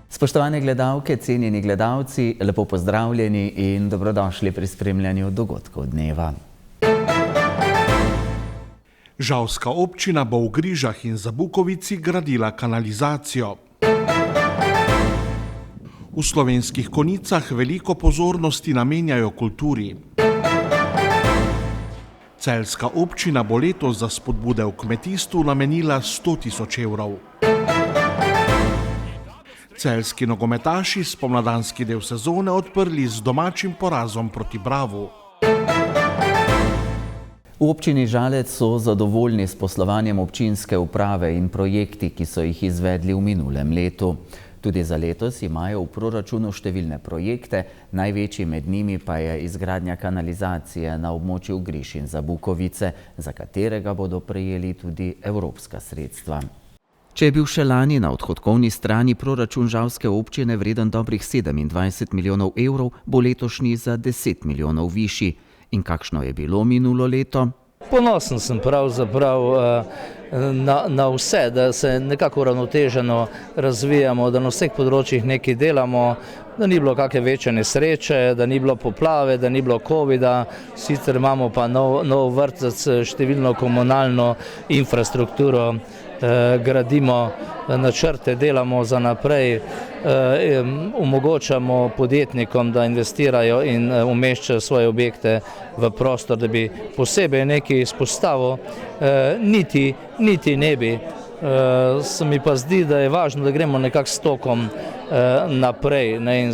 Spoštovane gledalke, cenjeni gledalci, lepo pozdravljeni in dobrodošli pri spremljanju dogodkov dneva. Žalska občina bo v Grižah in Zabukovici gradila kanalizacijo. V Slovenskih Konjicah veliko pozornosti namenjajo kulturi. Celjska občina bo letos za spodbude v kmetijstvu namenila 100 000 evrov. Celjski nogometaši spomladanski del sezone odprli z domačim porazom proti Bravu. V občini Žalec so zadovoljni s poslovanjem občinske uprave in projekti, ki so jih izvedli v minulem letu. Tudi za letos imajo v proračunu številne projekte, največji med njimi pa je izgradnja kanalizacije na območju Griž in Zabukovice, za katerega bodo prejeli tudi evropska sredstva. Če je bil še lani na odhodkovni strani proračun žalske občine vreden dobrih 27 milijonov evrov, bo letošnji za 10 milijonov višji. In kakšno je bilo minulo leto? Ponosen sem pravzaprav na vse, da se nekako uravnoteženo razvijamo, da na vseh področjih nekaj delamo, da ni bilo kakšne večje nesreče, da ni bilo poplave, da ni bilo covida, sicer imamo pa nov vrtec, številno komunalno infrastrukturo, gradimo načrte, delamo za naprej, omogočamo podjetnikom, da investirajo in umeščajo svoje objekte v prostor, da bi posebej nekaj izpostavil, niti ne bi. Se mi pa zdi, da je važno, da gremo nekako s tokom naprej, in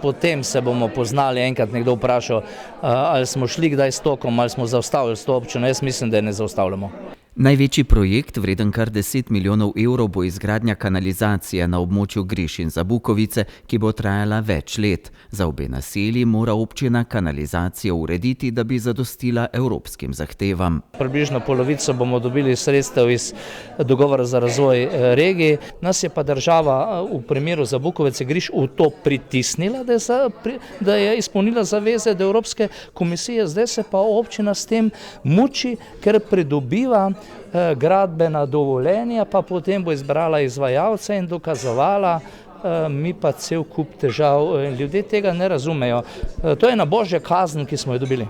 potem se bomo poznali. Enkrat nekdo vprašal, ali smo šli kdaj s tokom, ali smo zaustavili s to občino. Jaz mislim, da je ne zaustavljamo. Največji projekt, vreden kar 10 milijonov evrov, bo izgradnja kanalizacije na območju Griž in Zabukovice, ki bo trajala več let. Za obe naselji mora občina kanalizacijo urediti, da bi zadostila evropskim zahtevam. Približno polovico bomo dobili sredstev iz dogovora za razvoj regij. Nas je pa država v primeru Zabukovice Griž v to pritisnila, da je izpolnila zaveze do Evropske komisije. Zdaj se pa občina s tem muči, ker pridobiva gradbena dovoljenja, pa potem bo izbrala izvajalce in dokazovala, mi pa cel kup težav. Ljudje tega ne razumejo. To je ena božja kazen, ki smo jo dobili.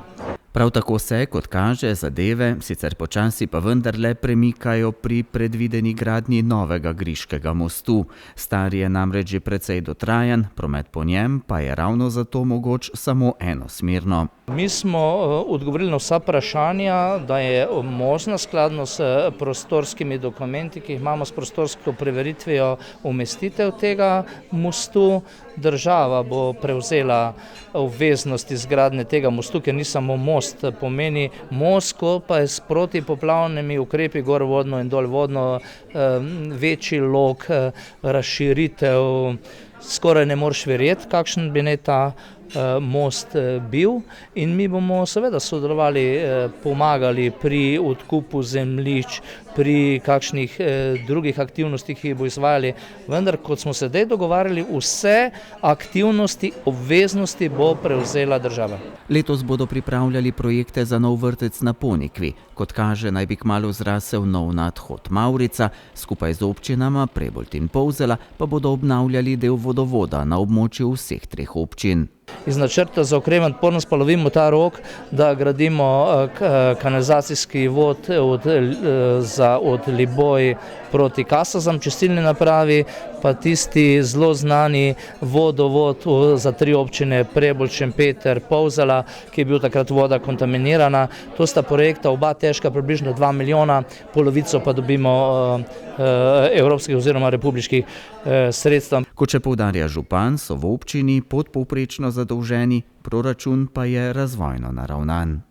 Prav tako se, kot kaže, zadeve, sicer počasi pa vendarle premikajo pri predvideni gradnji novega griškega mostu. Star je namreč že precej dotrajan, promet po njem pa je ravno zato mogoč samo enosmerno. Mi smo odgovorili na vsa vprašanja, da je možno skladno s prostorskimi dokumenti, ki jih imamo, s prostorsko preveritvijo, umestitev tega mostu. Država bo prevzela obveznost izgradnje tega mostu, ker ni samo most, pomeni most, ko pa je s protipoplavnimi ukrepi gorvodno in dolvodno, večji lok, razširitev. Skoraj ne moreš verjeti, kakšen bi naj ta most bil, in mi bomo seveda sodelovali, pomagali pri odkupu zemljišč, pri kakšnih drugih aktivnostih, ki jih bo izvajali, vendar kot smo se zdaj dogovarjali, vse aktivnosti, obveznosti bo prevzela država. Letos bodo pripravljali projekte za nov vrtec na Ponikvi. Kot kaže, naj bi kmalu zrasel nov nadhod Mavrica, skupaj z občinama Prebold in Polzela pa bodo obnavljali del vodovoda na območju vseh treh občin. Iz načrta za okrevanje in odpornost pa lovimo ta rok, da gradimo kanalizacijski vod od Liboj proti Kasazam, čistilni napravi, pa tisti zelo znani vodovod za 3 občine, Prebold, Šempeter, Polzela, ki je bil takrat voda kontaminirana. To sta projekta, oba težka približno 2 milijona, polovico pa dobimo evropskih oziroma republiških sredstev. Kot še poudarja župan, so v občini podpovprečno zadolženi, proračun pa je razvojno naravnan.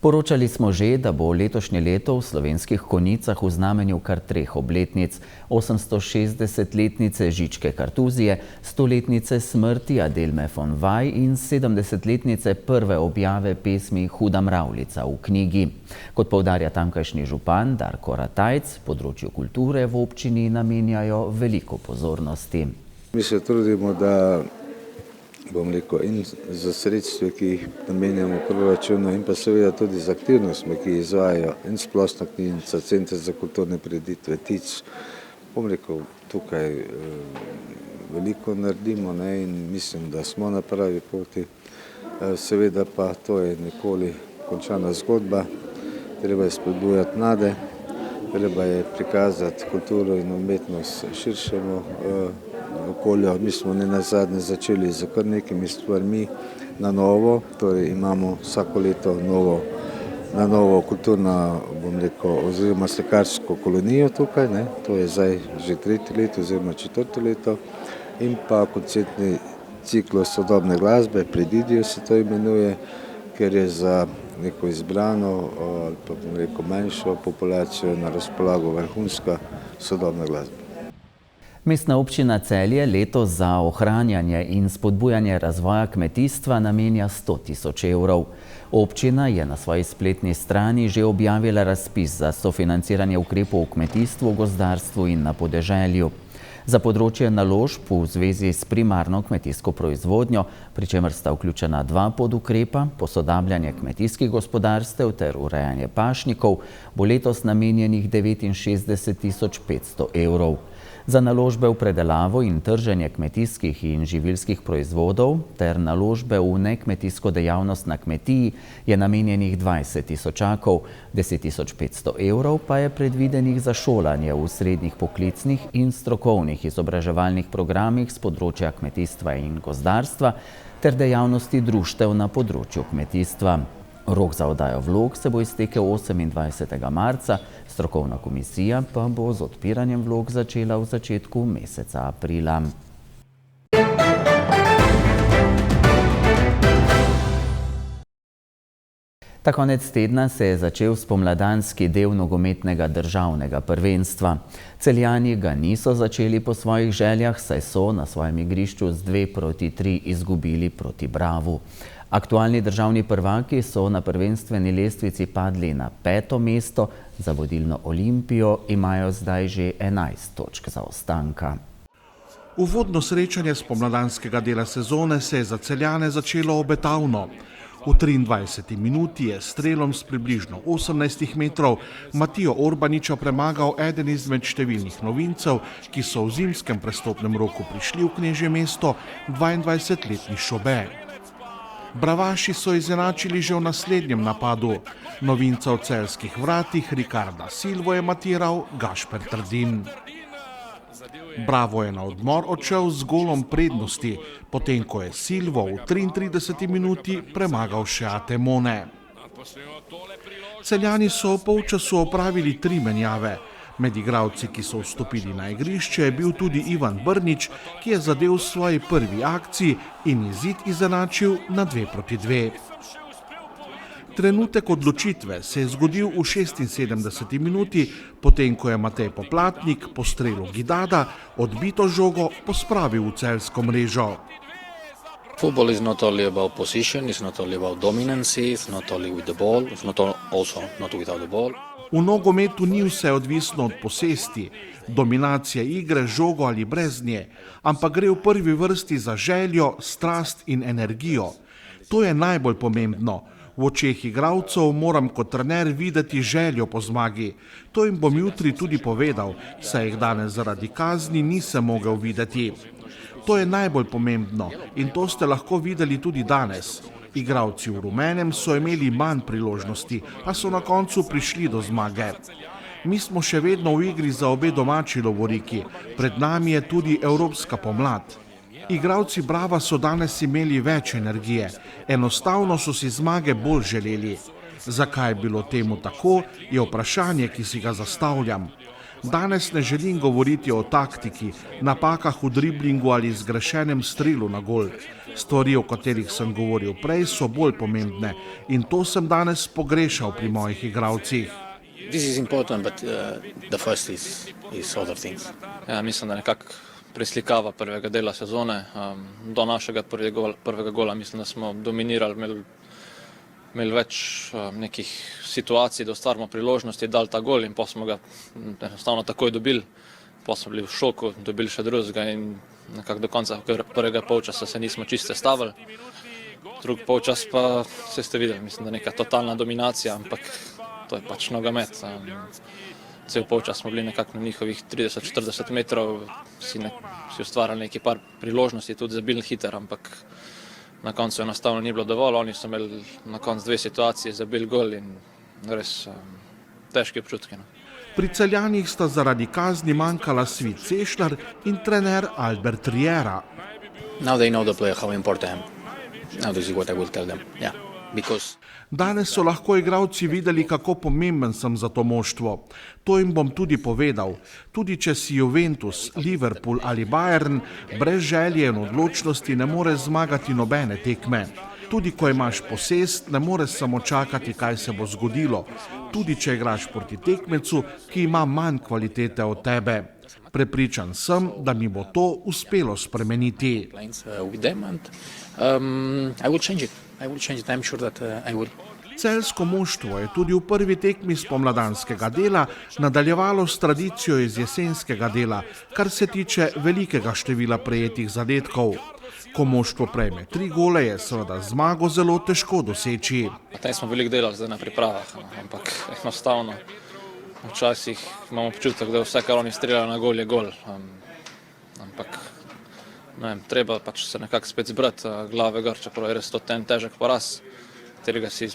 Poročali smo že, da bo letošnje leto v Slovenskih Konjicah v znamenju kar 3 obletnic: 860-letnice Žičke Kartuzije, 100-letnice smrti Adelme von Vaj in 70-letnice prve objave pesmi Huda mravljica v knjigi. Kot poudarja tamkajšnji župan Darko Ratajc, področju kulture v občini namenjajo veliko pozornosti. Mi se trudimo, da bom rekel, in za sredstve, ki jih namenjamo v proračunu, in pa seveda tudi z aktivnostmi, ki jih izvajajo in Splošna knjižnica, Center za kulturne prireditve, TIC. Bom rekel, tukaj veliko naredimo, ne, in mislim, da smo na pravi poti. Seveda pa to je nikoli končana zgodba, treba je spodbujati mlade, treba je prikazati kulturo in umetnost širšemu okolju. Mi smo nenazadnje začeli z kar nekimi stvarmi na novo, torej imamo vsako leto na novo kulturno, bom rekel, oziroma slikarsko kolonijo tukaj, ne, to je zdaj že 3. leto oziroma 4. leto, in pa koncertni ciklus sodobne glasbe, Predidio se to imenuje, ker je za neko izbrano ali pa bom rekel manjšo populacijo na razpolago vrhunska sodobna glasba. Mestna občina Celje letos za ohranjanje in spodbujanje razvoja kmetijstva namenja 100 000 evrov. Občina je na svoji spletni strani že objavila razpis za sofinanciranje ukrepov v kmetijstvu, gozdarstvu in na podeželju. Za področje naložb v zvezi s primarno kmetijsko proizvodnjo, pri čemer sta vključena 2 podukrepa, posodabljanje kmetijskih gospodarstev ter urejanje pašnikov, bo letos namenjenih 69 500 evrov. Za naložbe v predelavo in trženje kmetijskih in živilskih proizvodov ter naložbe v nekmetijsko dejavnost na kmetiji je namenjenih 20 000, 10 500 evrov pa je predvidenih za šolanje v srednjih poklicnih in strokovnih izobraževalnih programih z področja kmetijstva in gozdarstva ter dejavnosti društev na področju kmetijstva. Rok za oddajo vlog se bo iztekel 28. marca, strokovna komisija pa bo z odpiranjem vlog začela v začetku meseca aprila. Ta konec tedna se je začel spomladanski del nogometnega državnega prvenstva. Celjani ga niso začeli po svojih željah, saj so na svojem igrišču z 2-3 izgubili proti Bravu. Aktualni državni prvaki so na prvenstveni lestvici padli na 5. mesto, za vodilno Olimpijo imajo zdaj že 11 točk zaostanka. Uvodno srečanje spomladanskega dela sezone se je za Celjane začelo obetavno. V 23. minuti je s strelom s približno 18 metrov Matijo Orbaniča premagal eden izmed številnih novincev, ki so v zimskem prestopnem roku prišli v knežje mesto, 22-letni Šobe. Bravaši so izenačili že v naslednjem napadu. Novinca v celjskih vratih Ricarda Silvo je matiral Gašper Trdin. Bravo je na odmor odšel z golom prednosti, potem ko je Silvo v 33. minuti premagal še Atemone. Celjani so v polčasu opravili 3 menjave. Med igralci, ki so vstopili na igrišče, je bil tudi Ivan Brnič, ki je zadel v svoji prvi akciji in izid izenačil na 2-2. Trenutek odločitve se je zgodil v 76. minuti, potem ko je Matej Poplatnik po strelu Gidada odbito žogo pospravil v celjsko mrežo. Football is not only about position, it's not only about dominance, it's not only with the ball, it's not also not without the ball. V nogometu ni vse odvisno od posesti, dominacije igre, žogo ali brez nje, ampak gre v prvi vrsti za željo, strast in energijo. To je najbolj pomembno. V očeh igralcev moram kot trener videti željo po zmagi. To jim bom jutri tudi povedal, saj jih danes zaradi kazni nisem mogel videti. To je najbolj pomembno in to ste lahko videli tudi danes. Igralci v rumenem so imeli manj priložnosti, a so na koncu prišli do zmage. Mi smo še vedno v igri za obe domači lovoriki, pred nami je tudi evropska pomlad. Igralci Brava so danes imeli več energije, enostavno so si zmage bolj želeli. Zakaj je bilo temu tako, je vprašanje, ki si ga zastavljam. Danes ne želim govoriti o taktiki, napakah v driblingu ali zgrešenem strelu na gol. Stvari, o katerih sem govoril prej, so bolj pomembne in to sem danes pogrešal pri mojih igralcih. Ja, mislim, da nekako preslikava prvega dela sezone. Do našega prvega gola mislim, da smo dominirali, imeli več nekih situacij, da ustvarimo priložnosti, dali ta gol in pa smo ga enostavno takoj dobili. pa smo bili v šoku, dobili še drugega in nekako do konca prvega polčasa se nismo čisto stavili. Drugi polčas pa vse ste videli, mislim, da neka totalna dominacija, ampak to je pač nogomet. Cel polčas smo bili nekako na njihovih 30-40 metrov, si ustvarjali nekaj par priložnosti, tudi zabili hiter, ampak na koncu enostavno ni bilo dovolj. Oni so imeli na koncu 2 situacije, zabili gol in res težki občutki. Pri Celjanih sta zaradi kazni manjkala Svit Cešljar in trener Albert Riera. Now they know the player how important. Now this is what I will tell them. Yeah, because Danes so lahko igralci videli, kako pomemben sem za to moštvo. To jim bom tudi povedal. Tudi če si Juventus, Liverpool ali Bayern, brez želje in odločnosti ne more zmagati nobene tekme. Tudi ko imaš posest, ne moreš samo čakati, kaj se bo zgodilo. Tudi če igraš proti tekmecu, ki ima manj kvalitete od tebe. Prepričan sem, da mi bo to uspelo spremeniti. with them and I will change it. I will change it. I'm sure that I will. Celjsko moštvo je tudi v prvi tekmi spomladanskega dela nadaljevalo s tradicijo iz jesenskega dela, kar se tiče velikega števila prejetih zadetkov. Ko moštvo prejme 3 gole, je seveda zmago zelo težko doseči. Na tem smo veliko delali zdaj na pripravah, ampak enostavno včasih imamo občutek, da vse, kar oni streljajo na gol, je gol. Ampak ne vem, treba pač se nekako spet zbrati glave gor, čeprav je res to ten težek poraz, katerega si,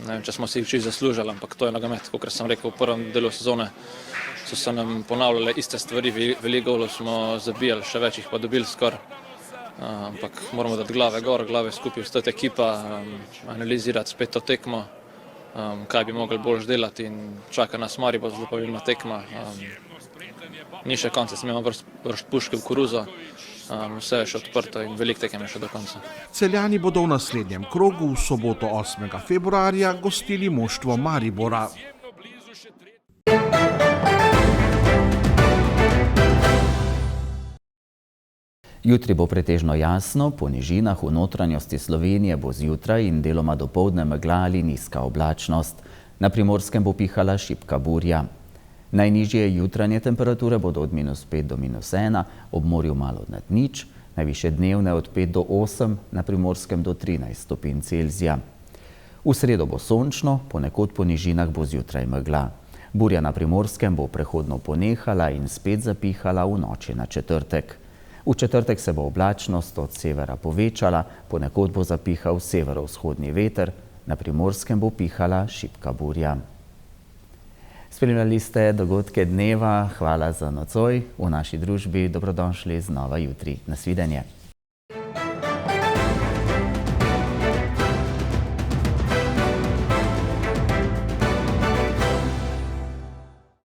ne vem, če smo si čisto zaslužili, ampak to je nogomet. Kot sem rekel, v prvem delu sezone so se nam ponavljale iste stvari, veliko golov smo zabijali, še več jih pa dobili skoraj. Ampak moramo dati glave gor, glave skupaj vstati ekipa, analizirati spet to tekmo, kaj bi mogli bolj delati in čaka nas Maribor, zelo pomembna tekma. Ni še konca, smemo vršiti puške v koruzo, vse je še odprto in veliko tekem je še do konca. Celjani bodo v naslednjem krogu v soboto 8. februarja gostili moštvo Maribora. Jutri bo pretežno jasno, po nižinah v notranjosti Slovenije bo zjutraj in deloma dopoldne megla ali nizka oblačnost. Na Primorskem bo pihala šibka burja. Najnižje jutranje temperature bodo od -5 do -1, ob morju malo nad nič, najvišje dnevne od 5 do 8, na Primorskem do 13 stopinj Celzija. V sredo bo sončno, ponekod po nižinah bo zjutraj megla. Burja na Primorskem bo prehodno ponehala in spet zapihala v noči na četrtek. V četrtek se bo oblačnost od severa povečala, ponekod bo zapihal severovzhodni veter, na Primorskem bo pihala šibka burja. Spremljali ste dogodke dneva, hvala za nocoj, v naši družbi dobrodošli znova jutri. Nasvidenje.